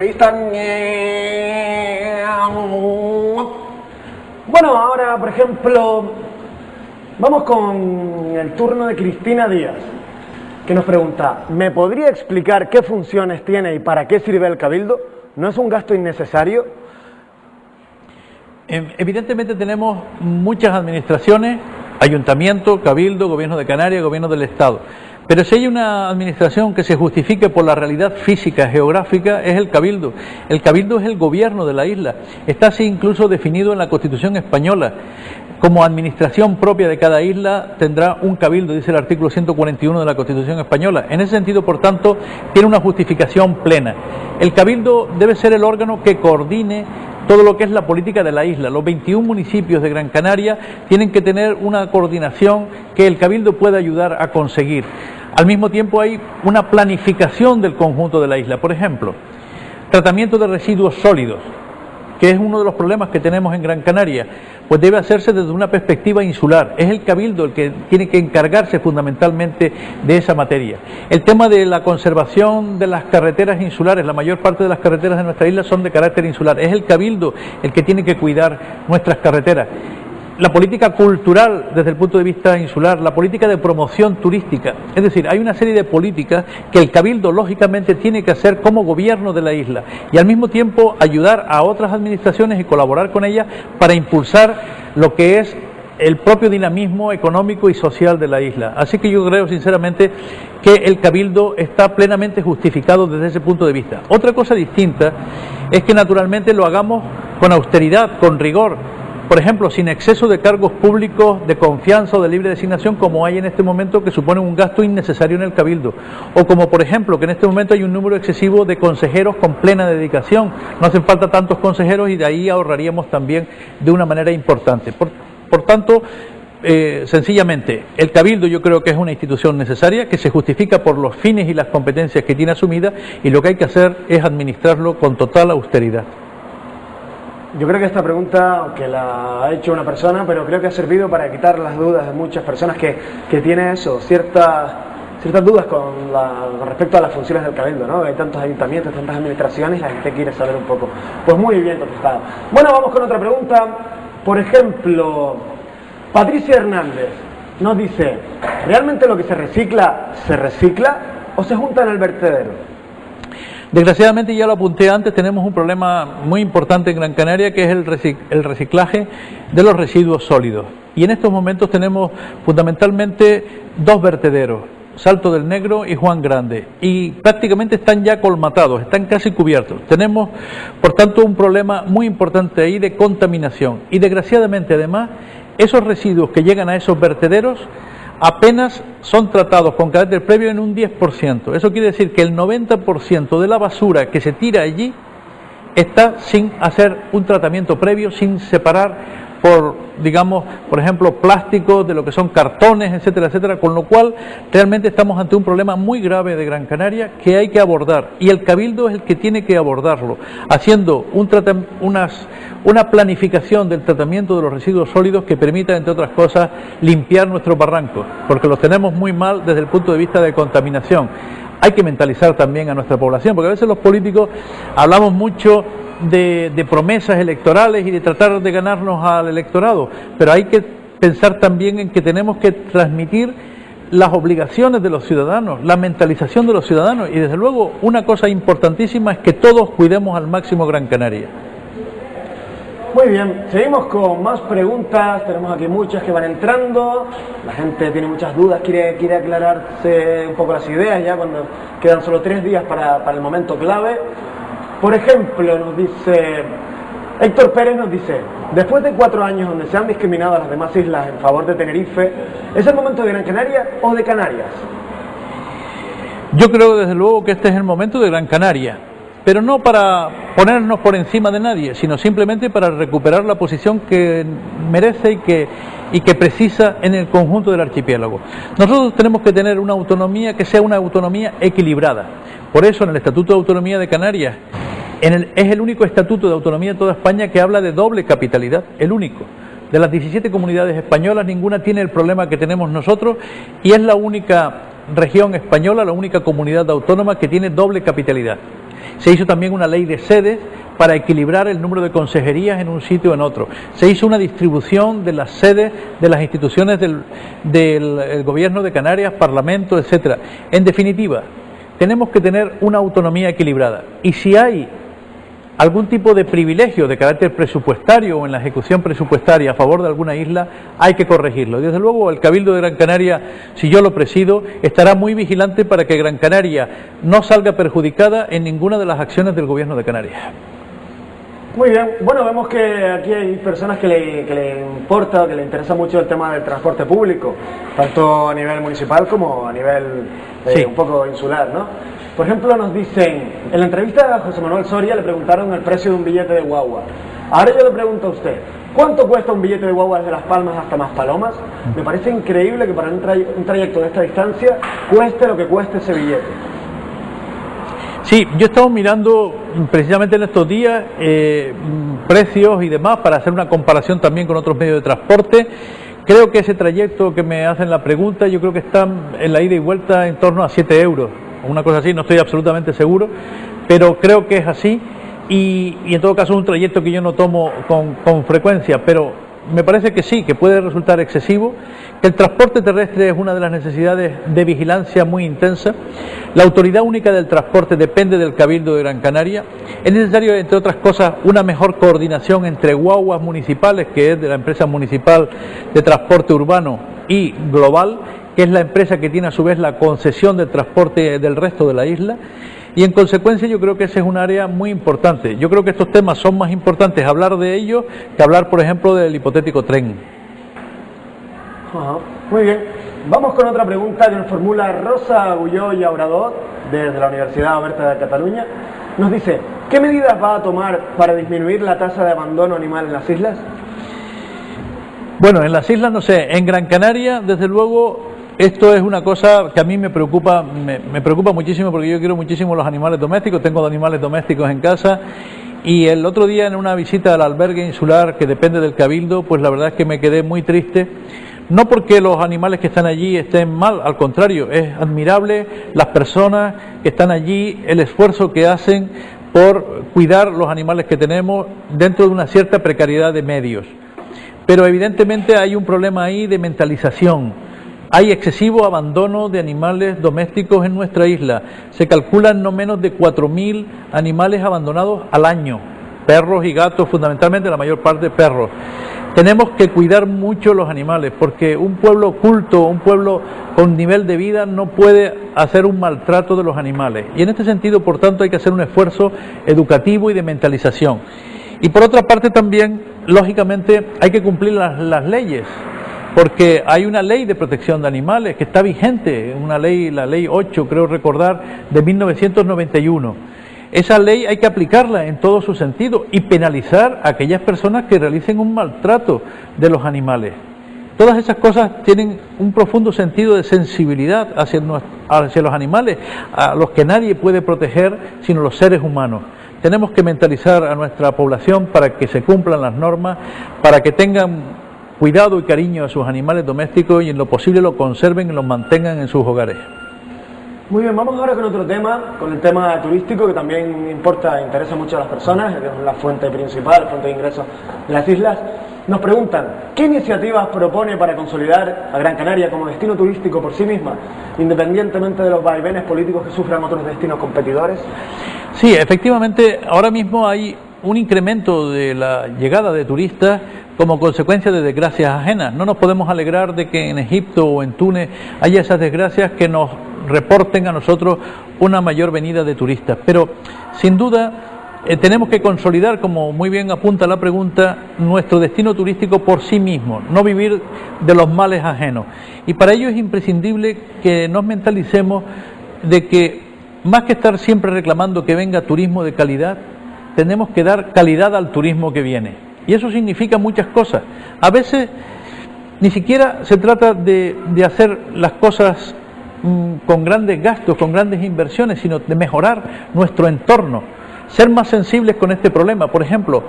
Bueno, ahora, por ejemplo, vamos con el turno de Cristina Díaz, que nos pregunta: ¿me podría explicar qué funciones tiene y para qué sirve el Cabildo? ¿No es un gasto innecesario? Evidentemente tenemos muchas administraciones, ayuntamiento, Cabildo, Gobierno de Canarias, Gobierno del Estado. Pero si hay una administración que se justifique por la realidad física, geográfica, es el Cabildo. El Cabildo es el gobierno de la isla. Está así incluso definido en la Constitución española. Como administración propia de cada isla tendrá un Cabildo, dice el artículo 141 de la Constitución española. En ese sentido, por tanto, tiene una justificación plena. El Cabildo debe ser el órgano que coordine todo lo que es la política de la isla. Los 21 municipios de Gran Canaria tienen que tener una coordinación que el Cabildo pueda ayudar a conseguir. Al mismo tiempo hay una planificación del conjunto de la isla. Por ejemplo, tratamiento de residuos sólidos, que es uno de los problemas que tenemos en Gran Canaria, pues debe hacerse desde una perspectiva insular. Es el Cabildo el que tiene que encargarse fundamentalmente de esa materia. El tema de la conservación de las carreteras insulares, la mayor parte de las carreteras de nuestra isla son de carácter insular. Es el Cabildo el que tiene que cuidar nuestras carreteras. La política cultural desde el punto de vista insular, la política de promoción turística, es decir, hay una serie de políticas que el Cabildo lógicamente tiene que hacer como gobierno de la isla y al mismo tiempo ayudar a otras administraciones y colaborar con ellas para impulsar lo que es el propio dinamismo económico y social de la isla. Así que yo creo sinceramente que el Cabildo está plenamente justificado desde ese punto de vista. Otra cosa distinta es que naturalmente lo hagamos con austeridad, con rigor. Por ejemplo, sin exceso de cargos públicos de confianza o de libre designación como hay en este momento, que suponen un gasto innecesario en el Cabildo. O como por ejemplo que en este momento hay un número excesivo de consejeros con plena dedicación. No hacen falta tantos consejeros y de ahí ahorraríamos también de una manera importante. Por tanto, sencillamente, el Cabildo yo creo que es una institución necesaria, que se justifica por los fines y las competencias que tiene asumidas, y lo que hay que hacer es administrarlo con total austeridad. Yo creo que esta pregunta, que la ha hecho una persona, pero creo que ha servido para quitar las dudas de muchas personas que tienen eso, ciertas dudas con respecto a las funciones del Cabildo, ¿no? Hay tantos ayuntamientos, tantas administraciones, la gente quiere saber un poco. Pues muy bien contestado. Bueno, vamos con otra pregunta. Por ejemplo, Patricia Hernández nos dice: ¿realmente lo que se recicla o se junta en el vertedero? Desgraciadamente, ya lo apunté antes, tenemos un problema muy importante en Gran Canaria, que es el reciclaje de los residuos sólidos. Y en estos momentos tenemos fundamentalmente dos vertederos, Salto del Negro y Juan Grande, y prácticamente están ya colmatados, están casi cubiertos. Tenemos, por tanto, un problema muy importante ahí de contaminación. Y desgraciadamente, además, esos residuos que llegan a esos vertederos apenas son tratados con carácter previo en un 10%. Eso quiere decir que el 90% de la basura que se tira allí está sin hacer un tratamiento previo, sin separar por, digamos, por ejemplo, plásticos de lo que son cartones, etcétera, etcétera, con lo cual realmente estamos ante un problema muy grave de Gran Canaria que hay que abordar, y el Cabildo es el que tiene que abordarlo, haciendo una planificación del tratamiento de los residuos sólidos que permita, entre otras cosas, limpiar nuestros barrancos, porque los tenemos muy mal desde el punto de vista de contaminación. Hay que mentalizar también a nuestra población, porque a veces los políticos hablamos mucho de promesas electorales y de tratar de ganarnos al electorado, pero hay que pensar también en que tenemos que transmitir las obligaciones de los ciudadanos, la mentalización de los ciudadanos, y desde luego una cosa importantísima es que todos cuidemos al máximo Gran Canaria. Muy bien, seguimos con más preguntas, tenemos aquí muchas que van entrando, la gente tiene muchas dudas, quiere aclararse un poco las ideas ya cuando quedan solo 3 días para el momento clave. Por ejemplo, nos dice Héctor Pérez, nos dice: después de 4 años donde se han discriminado a las demás islas en favor de Tenerife, ¿es el momento de Gran Canaria o de Canarias? Yo creo desde luego que este es el momento de Gran Canaria, pero no para ponernos por encima de nadie, sino simplemente para recuperar la posición que merece y que precisa en el conjunto del archipiélago. Nosotros tenemos que tener una autonomía que sea una autonomía equilibrada. Por eso en el Estatuto de Autonomía de Canarias es el único estatuto de autonomía de toda España que habla de doble capitalidad, el único. De las 17 comunidades españolas, ninguna tiene el problema que tenemos nosotros, y es la única región española, la única comunidad autónoma que tiene doble capitalidad. Se hizo también una ley de sedes para equilibrar el número de consejerías en un sitio o en otro. Se hizo una distribución de las sedes de las instituciones del Gobierno de Canarias, Parlamento, etcétera. En definitiva, tenemos que tener una autonomía equilibrada. Y si hay algún tipo de privilegio de carácter presupuestario o en la ejecución presupuestaria a favor de alguna isla, hay que corregirlo. Y desde luego el Cabildo de Gran Canaria, si yo lo presido, estará muy vigilante para que Gran Canaria no salga perjudicada en ninguna de las acciones del Gobierno de Canarias. Muy bien, bueno, vemos que aquí hay personas que le importa, que le interesa mucho el tema del transporte público, tanto a nivel municipal como a nivel sí, un poco insular, ¿no? Por ejemplo, nos dicen, en la entrevista a José Manuel Soria le preguntaron el precio de un billete de guagua. Ahora yo le pregunto a usted, ¿cuánto cuesta un billete de guagua desde Las Palmas hasta Maspalomas? Me parece increíble que para un trayecto de esta distancia cueste lo que cueste ese billete. Sí, yo he estado mirando precisamente en estos días precios y demás para hacer una comparación también con otros medios de transporte. Creo que ese trayecto que me hacen la pregunta, yo creo que está en la ida y vuelta en torno a 7 euros, o una cosa así, no estoy absolutamente seguro, pero creo que es así y en todo caso es un trayecto que yo no tomo con frecuencia, pero me parece que sí, que puede resultar excesivo, que el transporte terrestre es una de las necesidades de vigilancia muy intensa. La Autoridad Única del Transporte depende del Cabildo de Gran Canaria. Es necesario, entre otras cosas, una mejor coordinación entre guaguas municipales, que es de la empresa municipal de transporte urbano, y Global, que es la empresa que tiene a su vez la concesión del transporte del resto de la isla. Y en consecuencia yo creo que ese es un área muy importante. Yo creo que estos temas son más importantes hablar de ellos que hablar, por ejemplo, del hipotético tren. Ajá. Muy bien. Vamos con otra pregunta que nos formula Rosa Agulló y Obrador, desde la Universidad Oberta de Cataluña. Nos dice, ¿qué medidas va a tomar para disminuir la tasa de abandono animal en las islas? Bueno, en las islas no sé, en Gran Canaria, desde luego, esto es una cosa que a mí me preocupa muchísimo porque yo quiero muchísimo los animales domésticos, tengo animales domésticos en casa y el otro día en una visita al albergue insular que depende del Cabildo, pues la verdad es que me quedé muy triste, no porque los animales que están allí estén mal, al contrario, es admirable las personas que están allí, el esfuerzo que hacen por cuidar los animales que tenemos dentro de una cierta precariedad de medios, pero evidentemente hay un problema ahí de mentalización. Hay excesivo abandono de animales domésticos en nuestra isla. Se calculan no menos de 4.000 animales abandonados al año. Perros y gatos, fundamentalmente la mayor parte perros. Tenemos que cuidar mucho los animales, porque un pueblo culto, un pueblo con nivel de vida no puede hacer un maltrato de los animales. Y en este sentido, por tanto, hay que hacer un esfuerzo educativo y de mentalización. Y por otra parte también, lógicamente, hay que cumplir las leyes. Porque hay una ley de protección de animales que está vigente, una ley, la ley 8, creo recordar, de 1991. Esa ley hay que aplicarla en todo su sentido y penalizar a aquellas personas que realicen un maltrato de los animales. Todas esas cosas tienen un profundo sentido de sensibilidad hacia los animales, a los que nadie puede proteger sino los seres humanos. Tenemos que mentalizar a nuestra población para que se cumplan las normas, para que tengan cuidado y cariño a sus animales domésticos y en lo posible lo conserven y los mantengan en sus hogares. Muy bien, vamos ahora con otro tema, con el tema turístico que también interesa mucho a las personas, es la fuente principal, la fuente de ingresos de las islas. Nos preguntan, ¿qué iniciativas propone para consolidar a Gran Canaria como destino turístico por sí misma, independientemente de los vaivenes políticos que sufran otros destinos competidores? Sí, efectivamente, ahora mismo hay un incremento de la llegada de turistas como consecuencia de desgracias ajenas. No nos podemos alegrar de que en Egipto o en Túnez haya esas desgracias que nos reporten a nosotros una mayor venida de turistas. Pero, sin duda, tenemos que consolidar, como muy bien apunta la pregunta, nuestro destino turístico por sí mismo, no vivir de los males ajenos. Y para ello es imprescindible que nos mentalicemos de que, más que estar siempre reclamando que venga turismo de calidad, tenemos que dar calidad al turismo que viene. Y eso significa muchas cosas. A veces ni siquiera se trata de hacer las cosas con grandes gastos, con grandes inversiones, sino de mejorar nuestro entorno, ser más sensibles con este problema. Por ejemplo,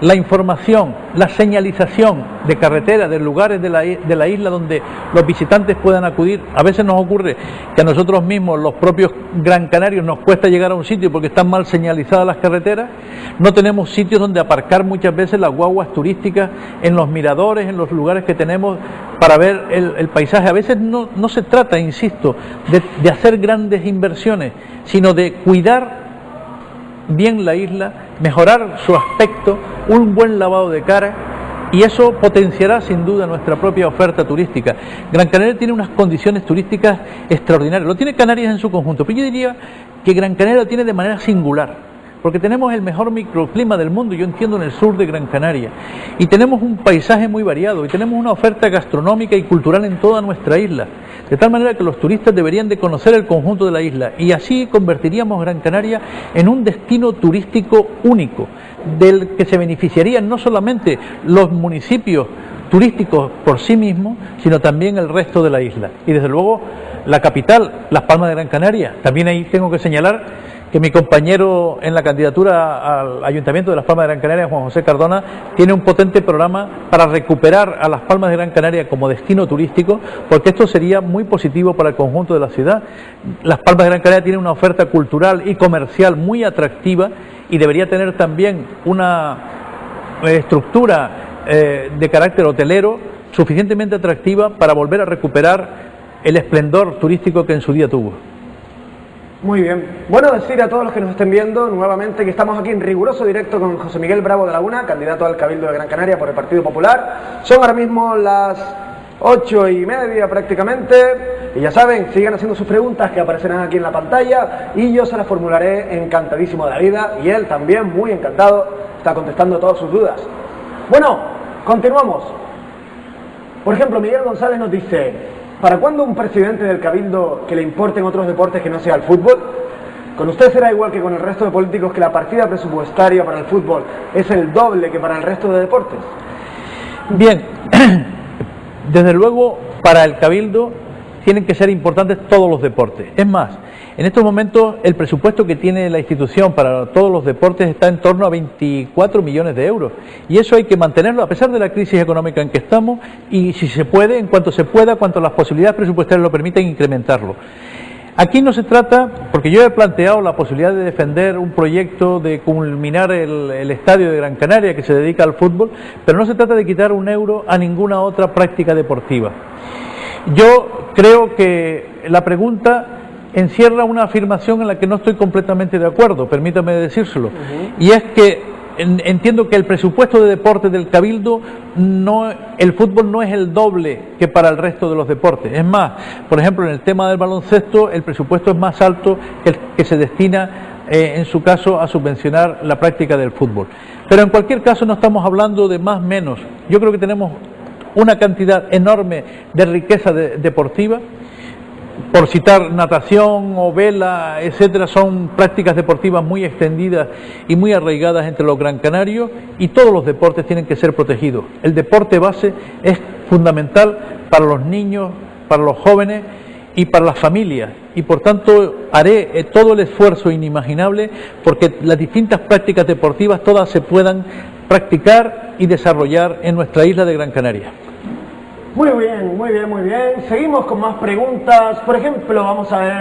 la información, la señalización de carreteras, de lugares de la isla donde los visitantes puedan acudir. A veces nos ocurre que a nosotros mismos, los propios gran canarios, nos cuesta llegar a un sitio porque están mal señalizadas las carreteras. No tenemos sitios donde aparcar muchas veces las guaguas turísticas, en los miradores, en los lugares que tenemos para ver el paisaje. A veces no se trata, insisto, de hacer grandes inversiones, sino de cuidar bien la isla, mejorar su aspecto, un buen lavado de cara, y eso potenciará sin duda nuestra propia oferta turística. Gran Canaria tiene unas condiciones turísticas extraordinarias, lo tiene Canarias en su conjunto, pero yo diría que Gran Canaria lo tiene de manera singular, porque tenemos el mejor microclima del mundo, yo entiendo, en el sur de Gran Canaria, y tenemos un paisaje muy variado, y tenemos una oferta gastronómica y cultural en toda nuestra isla, de tal manera que los turistas deberían de conocer el conjunto de la isla, y así convertiríamos Gran Canaria en un destino turístico único, del que se beneficiarían no solamente los municipios turísticos por sí mismos, sino también el resto de la isla. Y desde luego la capital, Las Palmas de Gran Canaria. También ahí tengo que señalar que mi compañero en la candidatura al Ayuntamiento de Las Palmas de Gran Canaria, Juan José Cardona, tiene un potente programa para recuperar a Las Palmas de Gran Canaria como destino turístico, porque esto sería muy positivo para el conjunto de la ciudad. Las Palmas de Gran Canaria tiene una oferta cultural y comercial muy atractiva y debería tener también una estructura de carácter hotelero suficientemente atractiva para volver a recuperar el esplendor turístico que en su día tuvo. Muy bien. Bueno, decir a todos los que nos estén viendo nuevamente que estamos aquí en riguroso directo con José Miguel Bravo de Laguna, candidato al Cabildo de Gran Canaria por el Partido Popular. Son ahora mismo las 8:30 prácticamente, y ya saben, sigan haciendo sus preguntas que aparecerán aquí en la pantalla y yo se las formularé encantadísimo de la vida, y él también muy encantado está contestando todas sus dudas. Bueno, continuamos. Por ejemplo, Miguel González nos dice: ¿para cuándo un presidente del Cabildo que le importen otros deportes que no sea el fútbol? ¿Con usted será igual que con el resto de políticos, que la partida presupuestaria para el fútbol es el doble que para el resto de deportes? Bien, desde luego para el Cabildo tienen que ser importantes todos los deportes. Es más, en estos momentos el presupuesto que tiene la institución para todos los deportes está en torno a 24 millones de euros, y eso hay que mantenerlo a pesar de la crisis económica en que estamos, y si se puede, en cuanto se pueda, cuanto las posibilidades presupuestarias lo permiten, incrementarlo. Aquí no se trata, porque yo he planteado la posibilidad de defender un proyecto de culminar el estadio de Gran Canaria que se dedica al fútbol, pero no se trata de quitar un euro a ninguna otra práctica deportiva. Yo creo que la pregunta encierra una afirmación en la que no estoy completamente de acuerdo, permítame decírselo, y es que entiendo que el presupuesto de deportes del Cabildo, el fútbol no es el doble que para el resto de los deportes. Es más, por ejemplo, en el tema del baloncesto el presupuesto es más alto que el que se destina en su caso a subvencionar la práctica del fútbol. Pero en cualquier caso no estamos hablando de más o menos. Yo creo que tenemos una cantidad enorme de riqueza deportiva. Por citar natación o vela, etcétera, son prácticas deportivas muy extendidas y muy arraigadas entre los gran canarios, y todos los deportes tienen que ser protegidos. El deporte base es fundamental para los niños, para los jóvenes y para las familias, y por tanto haré todo el esfuerzo inimaginable porque las distintas prácticas deportivas todas se puedan practicar y desarrollar en nuestra isla de Gran Canaria. Muy bien, muy bien, muy bien. Seguimos con más preguntas. Por ejemplo, vamos a ver